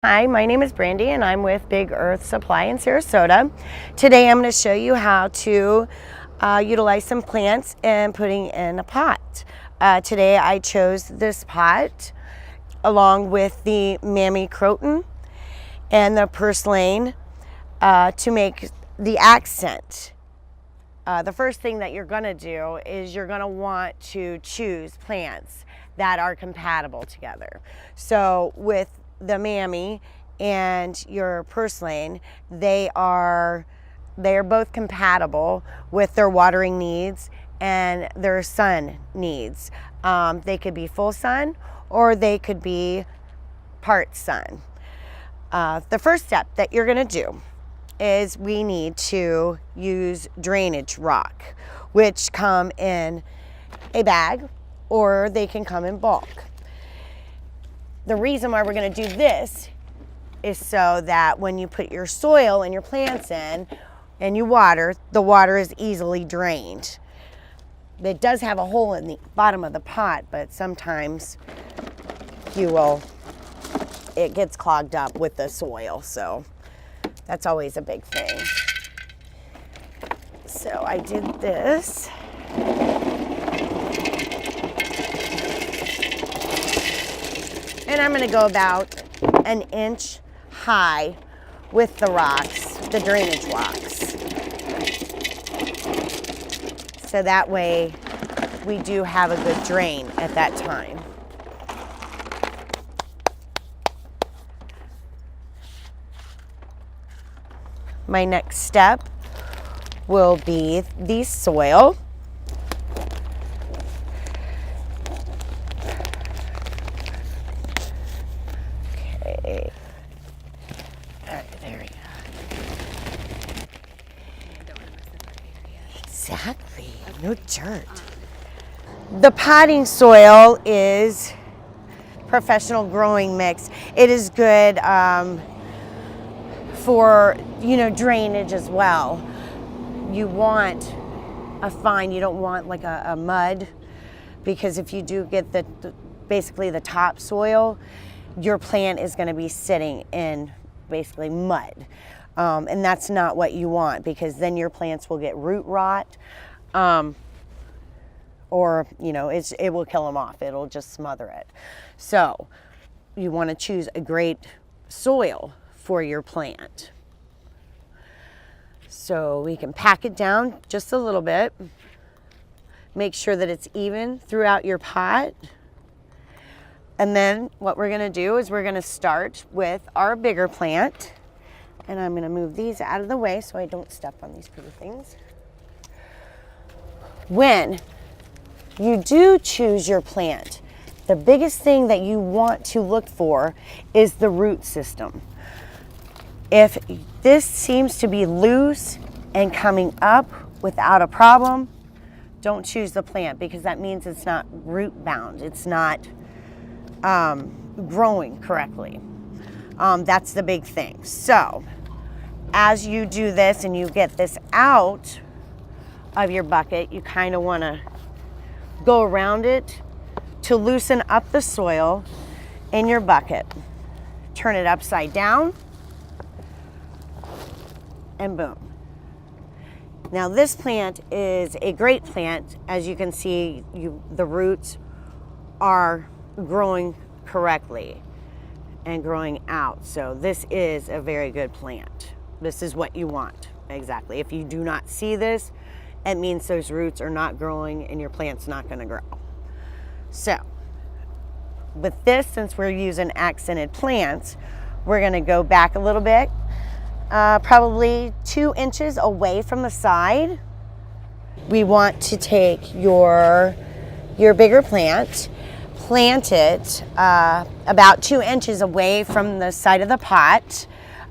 Hi, my name is Brandi and I'm with Big Earth Supply in Sarasota. Today I'm going to show you how to utilize some plants and putting in a pot. Today I chose this pot along with the Mammy Croton and the purslane to make the accent. The first thing that you're going to do is you're going to want to choose plants that are compatible together. So with the Mammy and your purslane, they are both compatible with their watering needs and their sun needs. They could be full sun or they could be part sun. The first step that you're going to do is we need to use drainage rock, which come in a bag or they can come in bulk. The reason why we're going to do this is so that when you put your soil and your plants in and you water, the water is easily drained. It does have a hole in the bottom of the pot, but sometimes it gets clogged up with the soil, so that's always a big thing. So I did this. And I'm going to go about an inch high with the rocks, the drainage rocks. So that way we do have a good drain at that time. My next step will be the soil. Okay. All right, there we go. Exactly, no dirt. The potting soil is professional growing mix. It is good for drainage as well. You want a fine, you don't want like a mud, because if you do get basically the topsoil, your plant is going to be sitting in basically mud, and that's not what you want, because then your plants will get root rot, or it will kill them off. It'll just smother it. So you want to choose a great soil for your plant. So we can pack it down just a little bit. Make sure that it's even throughout your pot. And then what we're going to do is we're going to start with our bigger plant. And I'm going to move these out of the way so I don't step on these pretty things. When you do choose your plant, the biggest thing that you want to look for is the root system. If this seems to be loose and coming up without a problem, don't choose the plant, because that means it's not root bound. It's not growing correctly. That's the big thing. So as you do this and you get this out of your bucket, you kind of want to go around it to loosen up the soil in your bucket. Turn it upside down, and boom. Now this plant is a great plant. As you can see, the roots are growing correctly and growing out. So this is a very good plant. This is what you want, exactly. If you do not see this, it means those roots are not growing and your plant's not going to grow. So with this, since we're using accented plants, we're going to go back a little bit. Probably 2 inches away from the side. We want to take your bigger plant, plant it about 2 inches away from the side of the pot.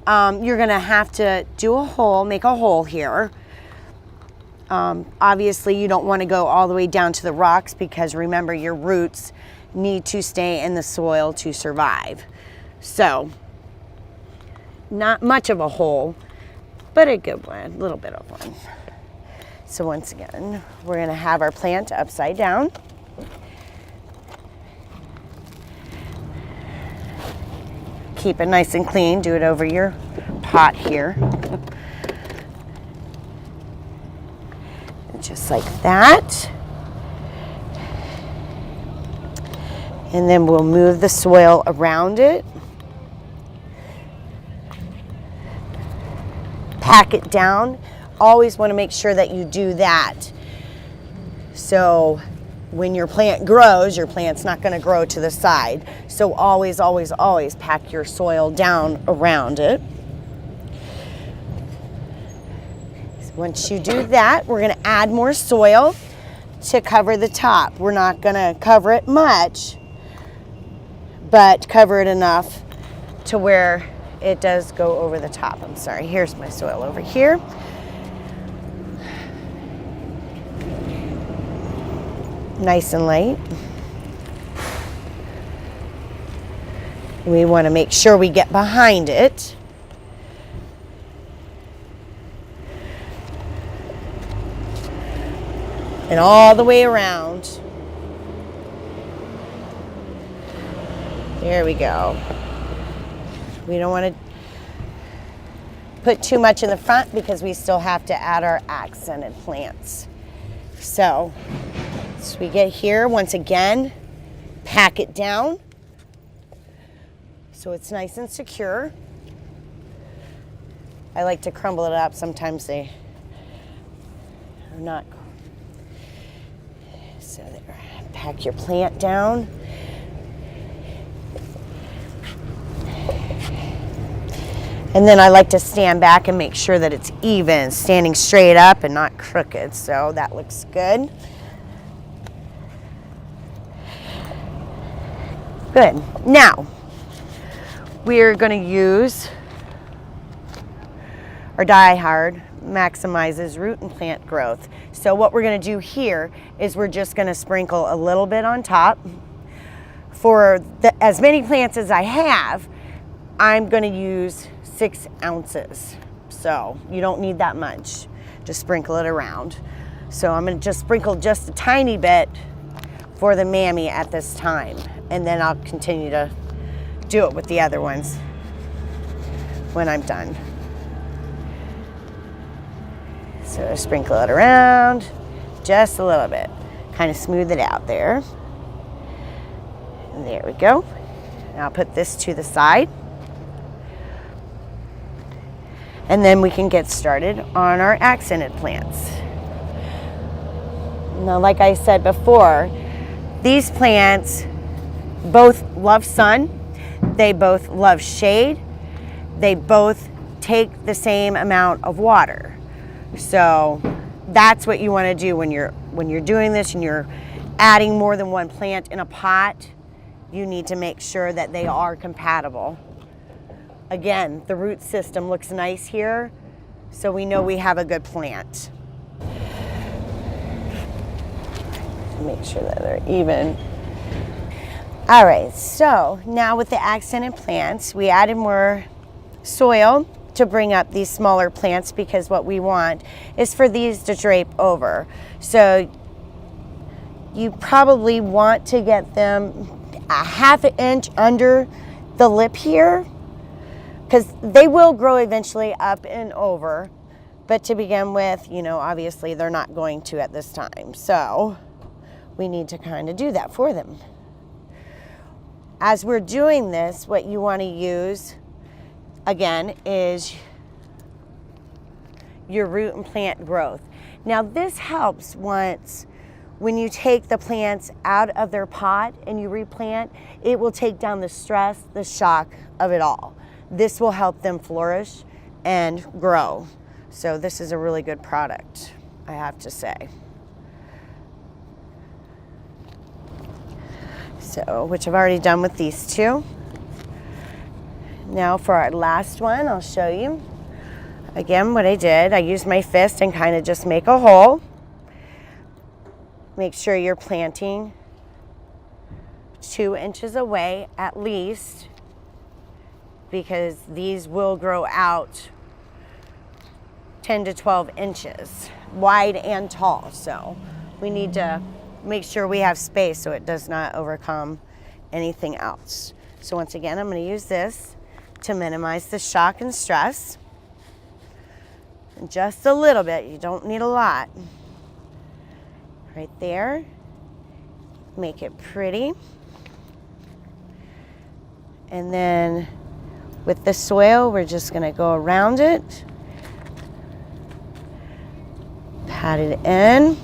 You're going to have to make a hole here. Obviously you don't want to go all the way down to the rocks, because remember, your roots need to stay in the soil to survive. So not much of a hole, but a good one, a little bit of one. So once again, we're going to have our plant upside down. keep it nice and clean, do it over your pot here. Just like that. And then we'll move the soil around it. Pack it down. Always want to make sure that you do that. So when your plant grows, your plant's not going to grow to the side. So always, always, always pack your soil down around it. Once you do that, we're going to add more soil to cover the top. We're not going to cover it much, but cover it enough to where it does go over the top. I'm sorry, here's my soil over here. Nice and light. We want to make sure we get behind it. And all the way around. There we go. We don't want to put too much in the front because we still have to add our accented plants. So, as we get here, once again, pack it down so it's nice and secure. I like to crumble it up. Sometimes they are not. So there, pack your plant down. And then I like to stand back and make sure that it's even, standing straight up and not crooked. So that looks good. Good. Now, we're going to use our Die Hard maximizes root and plant growth. So what we're going to do here is we're just going to sprinkle a little bit on top. For as many plants as I have, I'm going to use 6 ounces. So you don't need that much. Just sprinkle it around. So I'm going to just sprinkle just a tiny bit for the mammy at this time. And then I'll continue to do it with the other ones when I'm done. So sprinkle it around just a little bit. Kind of smooth it out there. And there we go. Now I'll put this to the side. And then we can get started on our accented plants. Now, like I said before, these plants both love sun, they both love shade, they both take the same amount of water. So that's what you want to do when you're doing this and you're adding more than one plant in a pot. You need to make sure that they are compatible. Again, the root system looks nice here, so we know we have a good plant. Make sure that they're even. All right, so now with the accented plants, we added more soil to bring up these smaller plants because what we want is for these to drape over. So you probably want to get them a ½ inch under the lip here because they will grow eventually up and over. But to begin with, you know, obviously they're not going to at this time. So we need to kind of do that for them. As we're doing this, what you want to use, again, is your root and plant growth. Now this helps when you take the plants out of their pot and you replant, it will take down the stress, the shock of it all. This will help them flourish and grow. So this is a really good product, I have to say. So, which I've already done with these two. Now for our last one, I'll show you. Again, what I did, I used my fist and kind of just make a hole. Make sure you're planting 2 inches away at least, because these will grow out 10 to 12 inches wide and tall. So we need to make sure we have space so it does not overcome anything else. So once again, I'm going to use this. to minimize the shock and stress. And just a little bit, you don't need a lot. Right there. Make it pretty. And then with the soil, we're just going to go around it. Pat it in.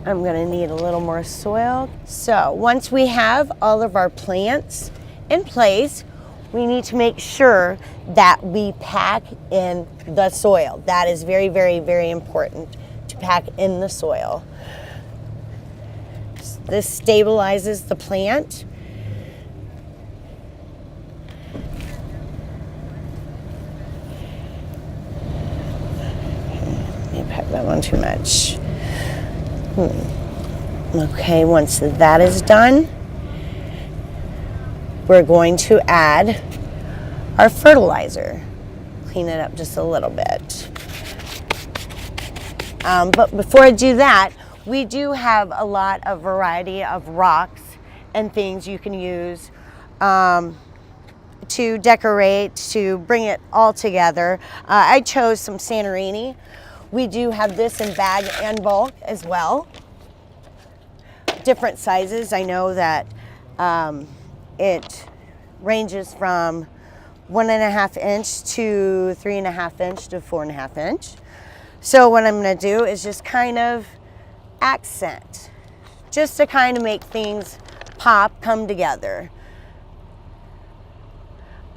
I'm going to need a little more soil. So once we have all of our plants in place, we need to make sure that we pack in the soil. That is very, very, very important, to pack in the soil. This stabilizes the plant. Maybe pack that one too much. Okay, once that is done, we're going to add our fertilizer. Clean it up just a little bit. But before I do that, we do have a lot of variety of rocks and things you can use to decorate, to bring it all together. I chose some Santorini. We do have this in bag and bulk as well. Different sizes. I know that it ranges from 1.5 inch to 3.5 inch to 4.5 inch. So what I'm going to do is just kind of accent, just to kind of make things pop, come together.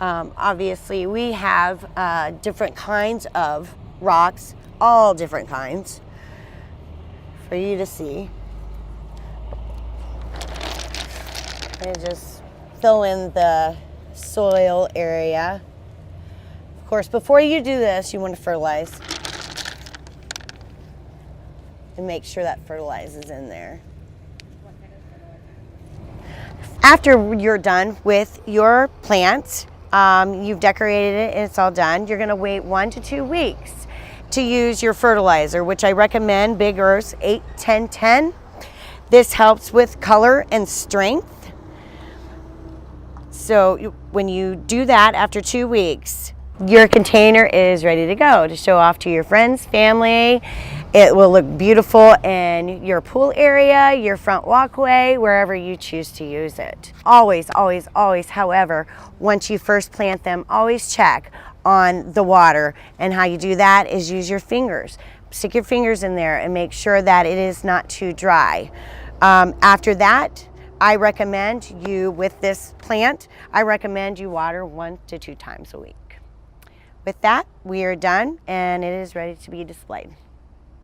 Obviously we have different kinds of rocks, all different kinds for you to see. And just fill in the soil area. Of course, before you do this, you want to fertilize and make sure that fertilizes in there. After you're done with your plants, you've decorated it and it's all done, you're going to wait 1 to 2 weeks to use your fertilizer, which I recommend Big Earth's 8-10-10. This helps with color and strength. So when you do that after 2 weeks, your container is ready to go to show off to your friends, family. It will look beautiful in your pool area, your front walkway, wherever you choose to use it. Always, always, always, however, once you first plant them, always check on the water. And how you do that is use your fingers. Stick your fingers in there and make sure that it is not too dry. After that, I recommend you, with this plant, I recommend you water 1 to 2 times a week. With that, we are done and it is ready to be displayed.